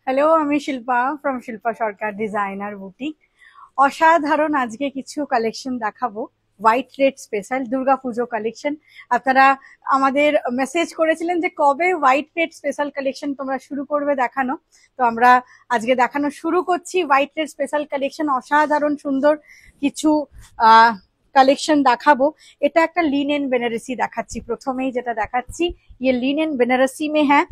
Hello, আমি Shilpa from Shilpa Sarkar designer boutique. অসাধারণ আজকে কিছু কালেকশন দেখাবো, white red special Durga Puja collection. আপনারা আমাদের মেসেজ করেছিলেন যে কবে হোয়াইট রেড স্পেশাল কালেকশন তোমরা শুরু করবে দেখানো, তো আমরা আজকে দেখানো শুরু করছি। হোয়াইট রেড স্পেশাল কালেকশন অসাধারণ সুন্দর কিছু কালেকশন দেখাবো। এটা একটা লিনেন বেনারসি দেখাচ্ছি, প্রথমেই যেটা দেখাচ্ছি ये लिनन बनारसी में है।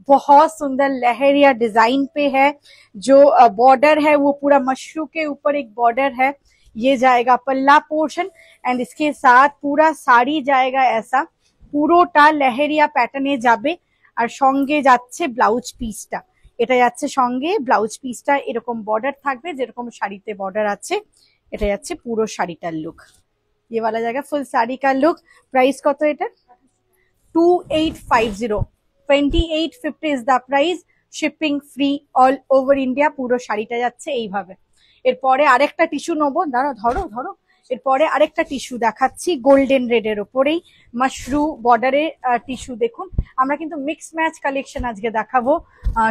बहुत सुंदर लहरिया डिजाइन पे है। जो बॉर्डर है वो पूरा मशरू के ऊपर एक बॉर्डर है। ये जाएगा पल्ला पोर्शन एंड इसके साथ पूरा साड़ी जाएगा ऐसा পুরোটা লেহেরিয়া প্যাটার্নে যাবে। আর সঙ্গে যাচ্ছে ব্লাউজ পিসটা, এটা যাচ্ছে সঙ্গে ব্লাউজ পিসটা, এরকম বর্ডার থাকবে যেরকম শাড়িতে বর্ডার আছে। এটা যাচ্ছে পুরো শাড়িটার লুক, ये वाला जाएगा फुल साड़ी का लुक। प्राइस কত এটা? 2850, 2850 is the price. Shipping free all over India. পুরো শাড়িটা যাচ্ছে এইভাবে। এরপরে আরেকটা টিস্যু নেবো, দাঁড়া ধরো ধরো। এরপরে আরেকটা টিস্যু দেখাচ্ছি গোল্ডেন রেড এর ওপরেই মাশরু বর্ডারে টিস্যু। দেখুন আমরা কিন্তু মিক্স ম্যাচ কালেকশন আজকে দেখাবো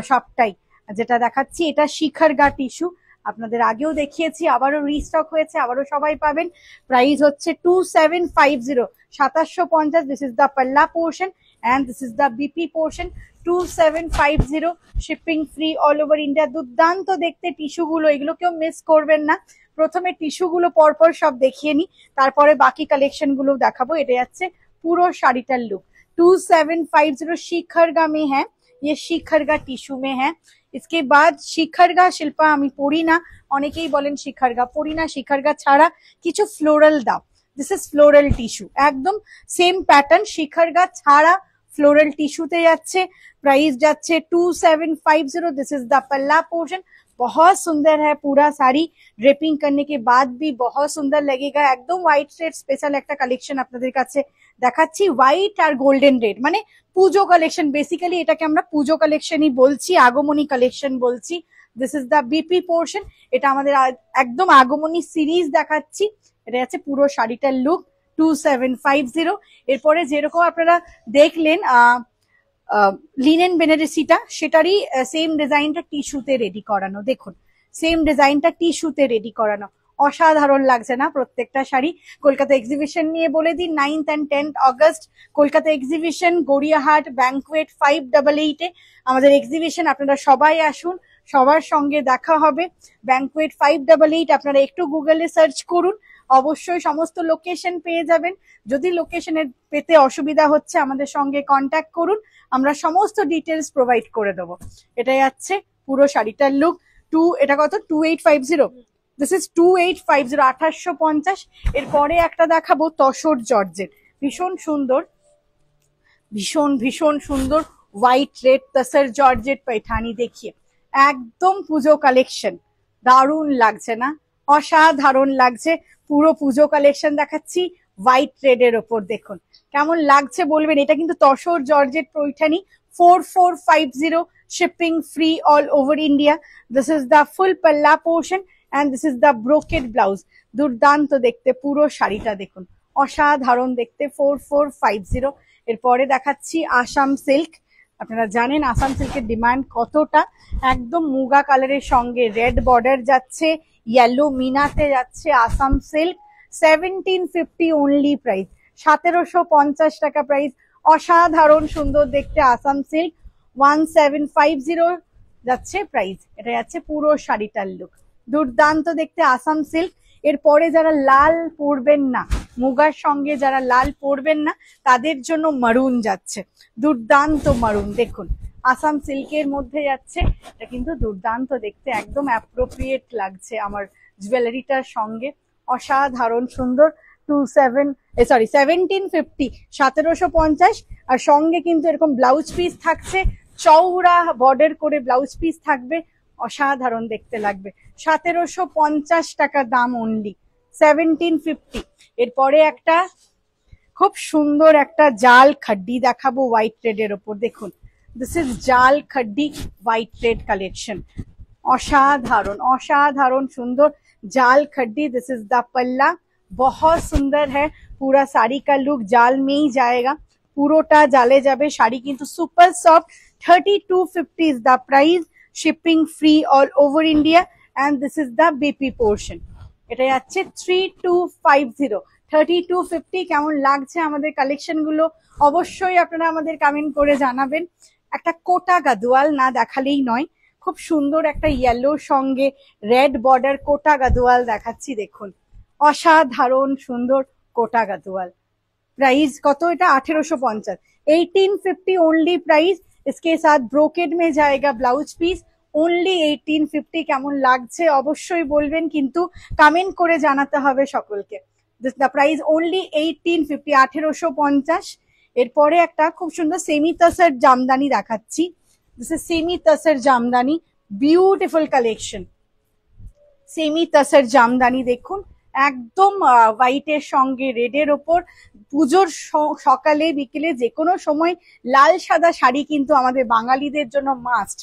সবটাই। যেটা দেখাচ্ছি এটা শিখরগা টিস্যু, আপনাদের আগেও দেখিয়েছি, আবারও রিস্টক হয়েছে, আবারও সবাই পাবেন। প্রাইস হচ্ছে 2750, 2750। দিস ইজ দ্য পাল্লা portion and this is the BP portion. 2750, shipping free all over India. দুর্দান্ত দেখতে টিস্যু গুলো, এগুলো কেউ মিস করবেন না। প্রথমে টিস্যু গুলো পরপর সব দেখিয়ে নি, তারপরে বাকি কালেকশন গুলো দেখাবো। এটা যাচ্ছে পুরো শাড়িটার লুক। 2750 শিখরগা में है, ये শিখরগা টিস্যু में है। इसके बाद শিখরগা শিল্পা আমি পড়ি না, অনেকেই বলেন শিখরগা পড়ি না, শিখরগা ছাড়া কিছু ফ্লোরাল দাও। দিস ইজ ফ্লোরাল টিস্যু, একদম সেম প্যাটার্ন, শিখরগা ছাড়া फ्लोरल टिश्यूते যাচ্ছে। प्राइस যাচ্ছে 2750। दिस इज द पल्ला पोर्शन। बहुत सुंदर है पूरा साड़ी, ड्रेपिंग करने के बाद भी बहुत सुंदर लगेगा। एकदम হোয়াইট রেড স্পেশাল একটা কালেকশন আপনাদের কাছে দেখাচ্ছি। হোয়াইট আর গোল্ডেন রেড মানে পুজো কালেকশন, বেসিক্যালি এটাকে আমরা পুজো কালেকশনই বলছি, আগমনী কালেকশন বলছি। This is the BP portion. এটা আমাদের একদম আগমনী সিরিজ দেখাচ্ছি। এটা হচ্ছে পুরো শাড়িটার লুক 2750। এরপরে যেরকম আপনারা দেখলেন লিনেন বেনারসিটা, সেটারই সেম ডিজাইনটা টিস্যুতে রেডি করানো। দেখুন সেম ডিজাইনটা টিস্যুতে রেডি করানো, অসাধারণ লাগছে না প্রত্যেকটা শাড়ি। কলকাতা এক্সিবিশন নিয়ে বলে দিন, 9th and 10th August Kolkata exhibition, Gariahat banquet 588 আমাদের এক্সিবিশন। আপনারা সবাই আসুন, সবার সঙ্গে দেখা হবে। ব্যাংকুয়েট 588 আপনারা একটু গুগলে সার্চ করুন, অবশ্যই সমস্ত লোকেশন পেয়ে যাবেন। যদি লোকেশনের পেতে অসুবিধা হচ্ছে আমাদের সঙ্গে কন্ট্যাক্ট করুন, আমরা সমস্ত ডিটেলস প্রোভাইড করে দেবো। এটা যাচ্ছে পুরো শাড়িটার লুক। এটা কত? 2850। This is 2850, 2850। এরপরে একটা দেখাবো তসর জর্জেট, ভীষণ সুন্দর, ভীষণ ভীষণ সুন্দর white red tussar georgette Paithani. দেখিয়ে একদম পুজো কালেকশন, দারুণ লাগছে না? অসাধারণ লাগছে। পুরো পুজো কালেকশন দেখাচ্ছি হোয়াইট রেড এর ওপর। দেখুন কেমন লাগছে বলবেন। এটা কিন্তু tussar georgette Paithani. 4450, shipping free all over India. This is the full পাল্লা portion and this is the brocade blouse. দুর্দান্ত দেখতে পুরো শাড়িটা, দেখুন অসাধারণ দেখতে। 4450। এরপরে দেখাচ্ছি আসাম সিল্ক। আপনারা জানেন আসাম সিল্কের ডিমান্ড কতটা। একদম মুগা কালারের সঙ্গে রেড বর্ডার যাচ্ছে, ইয়েলো মিনাতে যাচ্ছে আসাম সিল্ক। 1750 অনলি প্রাইস, 1750 টাকা প্রাইস। অসাধারণ সুন্দর দেখতে আসাম সিল্ক। 1750 যাচ্ছে প্রাইস। এটা যাচ্ছে পুরো শাড়িটার লুক, দুর্দান্ত দেখতে আসাম সিল্ক। এরপরে যারা লাল পরবেন না, মুগার সঙ্গে যারা লাল পরবেন না, তাদের জন্য মারুন যাচ্ছে, দুর্দান্ত মারুন। দেখুন আসাম সিল্কের মধ্যে যাচ্ছে, এটা কিন্তু দুর্দান্ত দেখতে, একদম অ্যাপ্রোপ্রিয়েট লাগছে আমার জুয়েলারিটার সঙ্গে। অসাধারণ সুন্দর। 1750, 1750। আর সঙ্গে কিন্তু এরকম ব্লাউজ পিস থাকছে, চওড়া বর্ডার করে ব্লাউজ পিস থাকবে, অসাধারণ দেখতে লাগবে। 1750 টাকা দাম অনলি, 1750। এরপরে একটা খুব সুন্দর একটা জাল খাড্ডি দেখাবো হোয়াইট রেড এর ওপর। দেখুন দিস ইজ জাল খাড্ডি হোয়াইট রেড কালেকশন। অসাধারণ অসাধারণ সুন্দর জাল खड्डी। दिस इज द पल्ला, बहुत सुंदर है। पूरा साड़ी का लुक जाल में ही जाएगा, পুরোটা জালে যাবে। শাড়ি কিন্তু super soft. 3250 is the price. Shipping free all over India and this is the BP portion. এটা যাচ্ছে 3250, 3250। কেমন লাগছে আমাদের কালেকশন গুলো অবশ্যই আপনারা আমাদের কমেন্ট করে জানাবেন। একটা কোটা গাদোয়াল না দেখালেই নয়, খুব সুন্দর একটা ইয়েলো সঙ্গে রেড বর্ডার কোটা গাদোয়াল দেখাচ্ছি, দেখুন অসাধারণ সুন্দর কোটা গাদোয়াল। प्राइस कत এটা 1850, 1850 ओनली प्राइस। इसके साथ ब्रोकेड में जाएगा ब्लाउज पीस, ओनली 1850। কেমন লাগছে অবশ্যই বলবেন, কিন্তু কমেন্ট করে জানাতে হবে সকলকে। The price only 1850, 1850। এরপরে একটা খুব সুন্দর সেমি তাসার জামদানি দেখাচ্ছি। This is semi tussar jamdani, beautiful collection. Semi tussar jamdani দেখুন, একদম হোয়াইটের সঙ্গে রেডের ওপর। পুজোর সকালে বিকেলে যে কোনো সময় লাল সাদা শাড়ি কিন্তু আমাদের বাঙালিদের জন্য মাস্ট।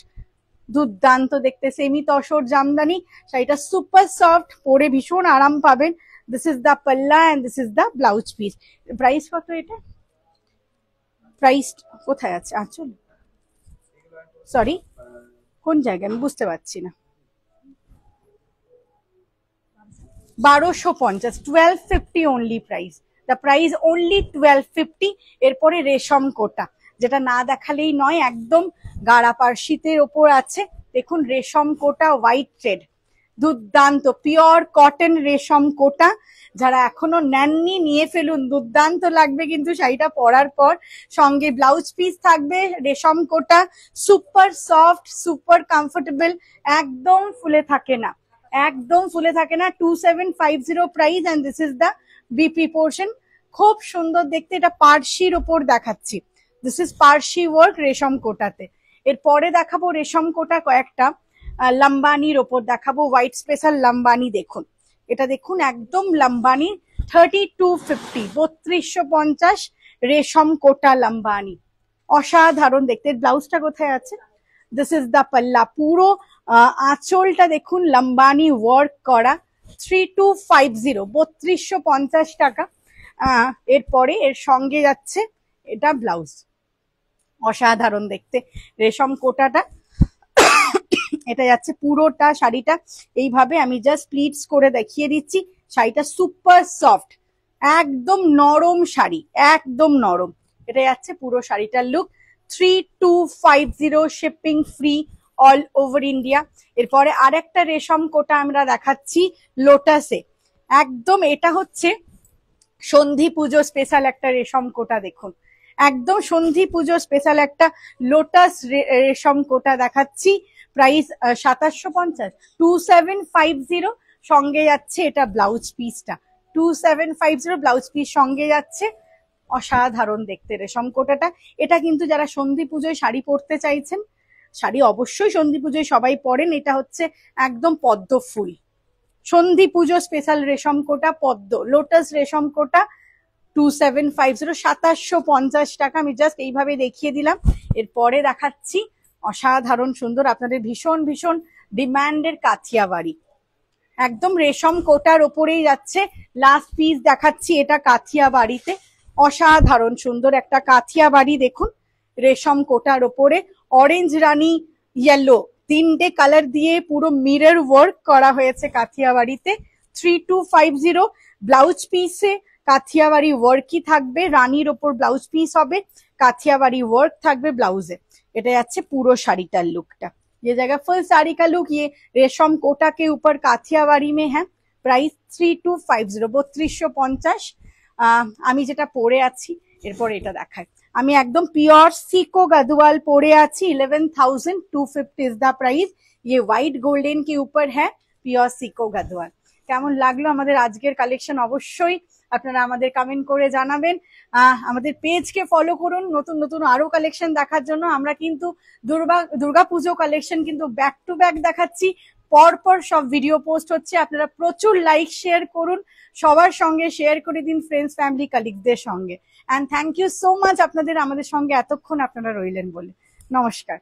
দুর্দান্ত দেখতে সেমি তসর জামদানি, শাড়িটা সুপার সফট, পরে ভীষণ আরাম পাবেন। দিস ইজ দ্য পাল্লা and this is the blouse piece. Price কত এটা? প্রাইস কোথায় আছে? আচ্ছা সরি, কোন জায়গায় আমি বুঝতে পারছি না। 1250, 1250 only price. The price only 1250। এরপরে রেশম কোটা, যেটা না দেখালেই নয়, একদম গাড়া পার্সিতের ওপর আছে। দেখুন রেশম কোটা হোয়াইট থ্রেড, দুর্দান্ত পিওর কটন রেশম কোটা। যারা এখনো নেননি নিয়ে ফেলুন, দুর্দান্ত লাগবে কিন্তু শাড়িটা পরার পর। সঙ্গে ব্লাউজ পিস থাকবে রেশম কোটা, সুপার সফট, সুপার কমফোর্টেবল, একদম ফুলে থাকে না, একদম ফুলে থাকে না। 2750 price and this is the BP portion. খুব সুন্দর দেখতে, এটা পার্সির ওপর দেখাচ্ছি। দিস ইজ পার্সি ওয়ার্ক রেশম কোটাতে। এরপরে দেখাবো রেশম কোটা কয়েকটা লাম্বানির ওপর দেখাবো, হোয়াইট স্পেশাল লাম্বানি। দেখুন এটা দেখুন, একদম লাম্বানি 3250, 3250 রেশম কোটা লাম্বানি, অসাধারণ দেখতে। ব্লাউজটা কোথায় আছে? দিস ইজ দ্য পাল্লা। পুরো আঁচলটা দেখুন লাম্বানি ওয়ার্ক করা, 3250, 3250 টাকা। এরপরে এর সঙ্গে যাচ্ছে এটা ব্লাউজ, অসাধারণ দেখতে রেশম কোটাটা। এটা যাচ্ছে পুরোটা শাড়িটা এইভাবে, আমি জাস্ট প্লিটস করে দেখিয়ে দিচ্ছি। শাড়িটা সুপার সফট, একদম নরম শাড়ি, একদম নরম। এটা যাচ্ছে পুরো শাড়িটার look. 3250, shipping free all over India. এরপরে আরেকটা রেশম কোটা আমরা দেখাচ্ছি লোটাসে, একদম এটা হচ্ছে সন্ধি পুজো স্পেশাল একটা রেশম কোটা। দেখুন একদম সন্ধি পুজো স্পেশাল একটা লোটাস রেশম কোটা দেখাচ্ছি। প্রাইস 2750, 2750। সঙ্গে যাচ্ছে এটা ব্লাউজ পিসটা, 2750 ব্লাউজ পিস সঙ্গে যাচ্ছে। অসাধারণ দেখতে রেশম কোটাটা। এটা কিন্তু যারা সন্ধি পুজোয় শাড়ি পরতে চাইছেন, শাড়ি অবশ্যই সন্ধি পুজোয় সবাই পরেন, এটা হচ্ছে একদম পদ্ম ফুল সন্ধি পুজো স্পেশাল রেশম কোটা, পদ্ম লোটাস রেশম কোটা, 2750, 2750 টাকা। আমি জাস্ট এইভাবে দেখিয়ে দিলাম। এরপরে দেখাচ্ছি অসাধারণ সুন্দর, আপনাদের ভীষণ ভীষণ ডিমান্ডের কাথিয়াবাড়ি, একদম রেশম কোটার ওপরেই যাচ্ছে। লাস্ট পিস দেখাচ্ছি, এটা কাথিয়াবাড়িতে, অসাধারণ সুন্দর একটা কাথিয়াবাড়ি। দেখুন রেশম কোটার ওপরে অরেঞ্জ রানী ইয়েলো তিনটে কালার দিয়ে পুরো মিরর ওয়ার্ক করা হয়েছে কাথিয়াবাড়িতে। 3250 ব্লাউজ পিসে কাথিয়াবাড়ি ওয়ার্কই থাকবে, রানীর ওপর ব্লাউজ পিস হবে, কাথিयावाड़ी वर्क থাকবে ব্লাউজে। এটা যাচ্ছে পুরো শাড়িটার লুকটা। ये जगह फुल साड़ी का लुक ये रेशम कोटा के ऊपर काठियावाड़ी में है। प्राइस 3250, 3250। আমি যেটা পরে আছি এরপর এটা দেখাই। আমি একদম পিওর সিকো गदवाल পরে আছি। 11,250 इज द प्राइस। ये व्हाइट गोल्डन के ऊपर है পিওর সিকো गदवाल। কেমন লাগলো আমাদের আজকের কালেকশন অবশ্যই আপনারা আমাদের কমেন্ট করে জানাবেন। আমাদের পেজকে ফলো করুন নতুন নতুন আরো কালেকশন দেখার জন্য। আমরা কিন্তু দুর্গা পুজো কালেকশন কিন্তু ব্যাক টু ব্যাক দেখাচ্ছি, পরপর সব ভিডিও পোস্ট হচ্ছে। আপনারা প্রচুর লাইক শেয়ার করুন, সবার সঙ্গে শেয়ার করে দিন, ফ্রেন্ডস ফ্যামিলি কলিগদের সঙ্গে। And thank you so much আপনাদের আমাদের সঙ্গে এতক্ষণ আপনারা রইলেন বলে। নমস্কার।